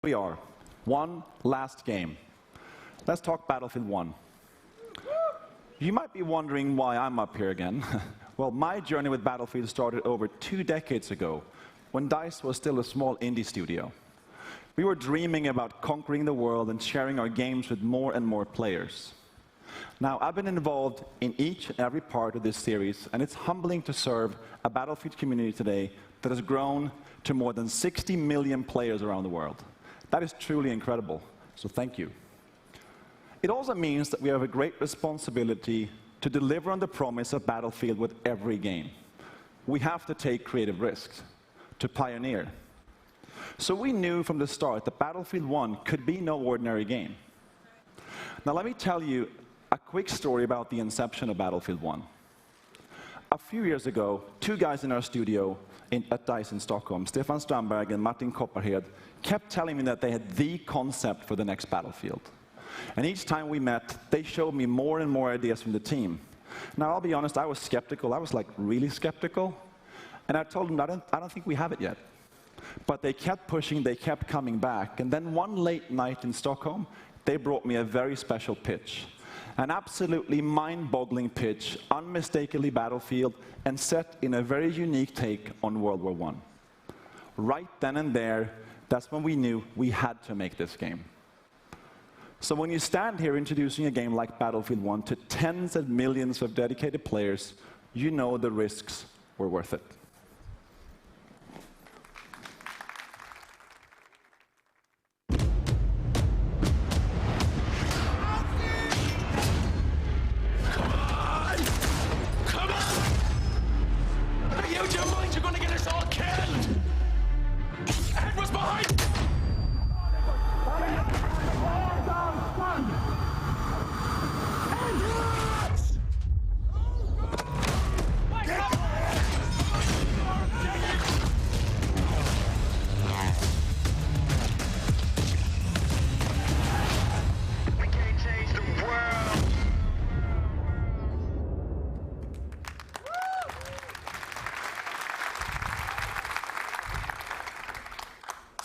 we are. One last game. Let's talk Battlefield 1. You might be wondering why I'm up here again. Well, my journey with Battlefield started over 2 decades ago, when DICE was still a small indie studio. We were dreaming about conquering the world and sharing our games with more and more players. Now, I've been involved in each and every part of this series, and it's humbling to serve a Battlefield community today that has grown to more than 60 million players around the world. That is truly incredible, so thank you. It also means that we have a great responsibility to deliver on the promise of Battlefield with every game. We have to take creative risks, to pioneer. So we knew from the start that Battlefield 1 could be no ordinary game. Now let me tell you a quick story about the inception of Battlefield 1. A few years ago, 2 guys in our studio at DICE in Stockholm, Stefan Strandberg and Martin Kopparhed, kept telling me that they had the concept for the next Battlefield. And each time we met, they showed me more and more ideas from the team. Now, I'll be honest, I was skeptical. I was like really skeptical. And I told them, I don't think we have it yet. But they kept pushing, they kept coming back. And then one late night in Stockholm, they brought me a very special pitch. An absolutely mind-boggling pitch, unmistakably Battlefield, and set in a very unique take on World War I. Right then and there, that's when we knew we had to make this game. So when you stand here introducing a game like Battlefield 1 to tens of millions of dedicated players, you know the risks were worth it.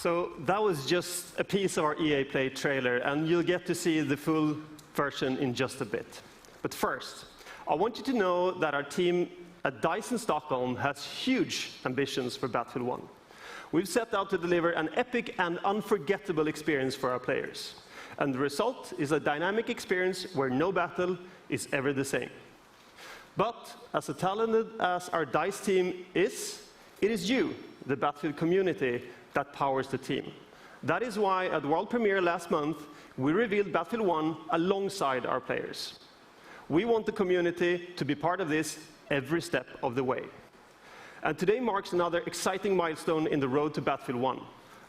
So that was just a piece of our EA Play trailer, and you'll get to see the full version in just a bit. But first, I want you to know that our team at DICE in Stockholm has huge ambitions for Battlefield 1. We've set out to deliver an epic and unforgettable experience for our players. And the result is a dynamic experience where no battle is ever the same. But as talented as our DICE team is, it is you, the Battlefield community, that powers the team. That is why at world premiere last month, we revealed Battlefield 1 alongside our players. We want the community to be part of this every step of the way. And today marks another exciting milestone in the road to Battlefield 1,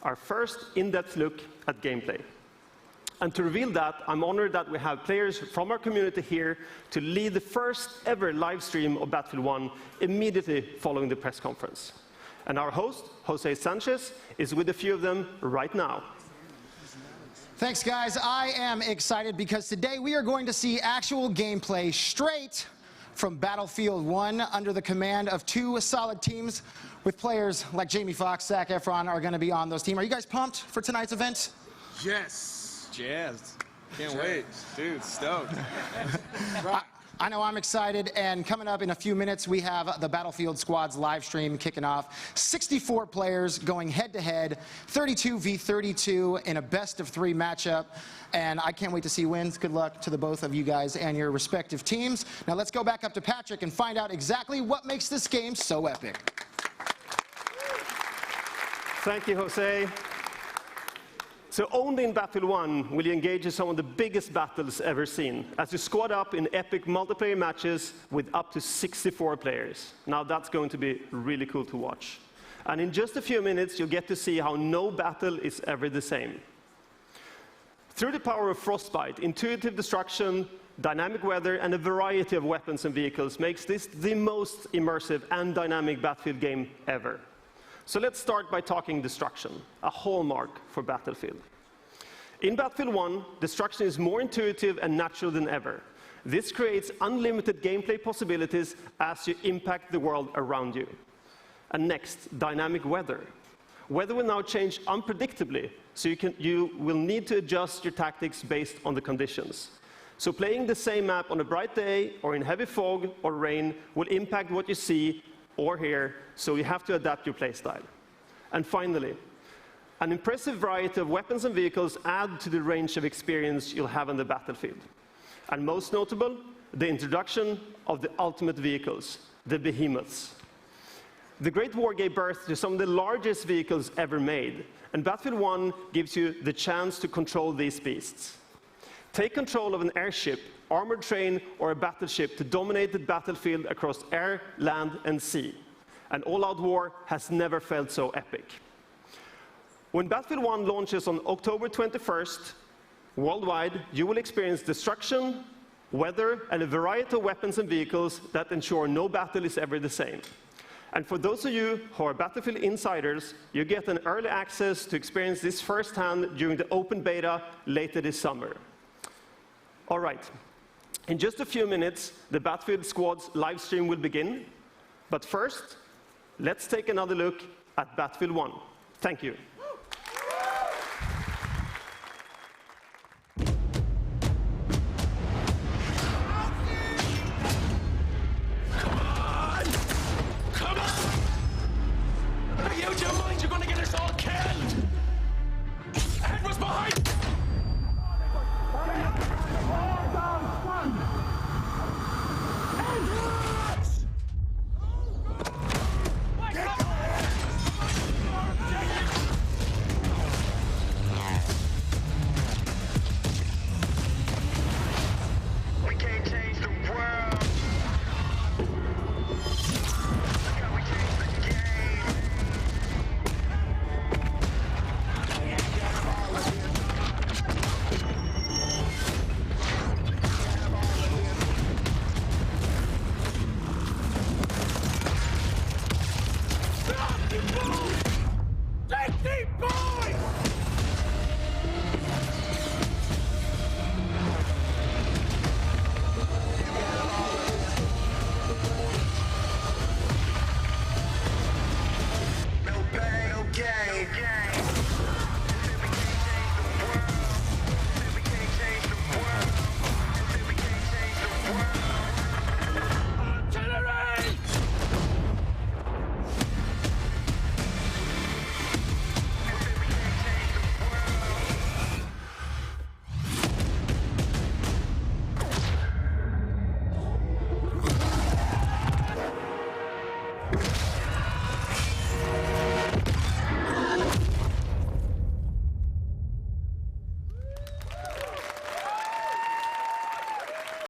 our first in-depth look at gameplay. And to reveal that, I'm honored that we have players from our community here to lead the first ever live stream of Battlefield 1 immediately following the press conference. And our host, Jose Sanchez, is with a few of them right now. Thanks, guys. I am excited because today we are going to see actual gameplay straight from Battlefield 1 under the command of 2 solid teams with players like Jamie Foxx, Zac Efron are going to be on those teams. Are you guys pumped for tonight's event? Yes. Jazzed. Can't wait. Dude, stoked. I know I'm excited, and coming up in a few minutes, we have the Battlefield Squads live stream kicking off. 64 players going head-to-head, 32 v 32 in a best-of-3 matchup, and I can't wait to see wins. Good luck to the both of you guys and your respective teams. Now let's go back up to Patrick and find out exactly what makes this game so epic. Thank you, Jose. So only in Battlefield 1 will you engage in some of the biggest battles ever seen, as you squad up in epic multiplayer matches with up to 64 players. Now that's going to be really cool to watch. And in just a few minutes, you'll get to see how no battle is ever the same. Through the power of Frostbite, intuitive destruction, dynamic weather, and a variety of weapons and vehicles makes this the most immersive and dynamic Battlefield game ever. So let's start by talking destruction, a hallmark for Battlefield. In Battlefield 1, destruction is more intuitive and natural than ever. This creates unlimited gameplay possibilities as you impact the world around you. And next, dynamic weather. weather will now change unpredictably, so you will need to adjust your tactics based on the conditions. So playing the same map on a bright day or in heavy fog or rain will impact what you see or hear, so you have to adapt your playstyle. And finally, an impressive variety of weapons and vehicles add to the range of experience you'll have on the battlefield. And most notable, the introduction of the ultimate vehicles, the behemoths. The Great War gave birth to some of the largest vehicles ever made, and Battlefield 1 gives you the chance to control these beasts. Take control of an airship, armored train, or a battleship to dominate the battlefield across air, land, and sea. An all-out war has never felt so epic. When Battlefield 1 launches on October 21st, worldwide, you will experience destruction, weather, and a variety of weapons and vehicles that ensure no battle is ever the same. And for those of you who are Battlefield insiders, you get an early access to experience this firsthand during the open beta later this summer. All right, in just a few minutes, the Battlefield Squad's live stream will begin. But first, let's take another look at Battlefield 1. Thank you.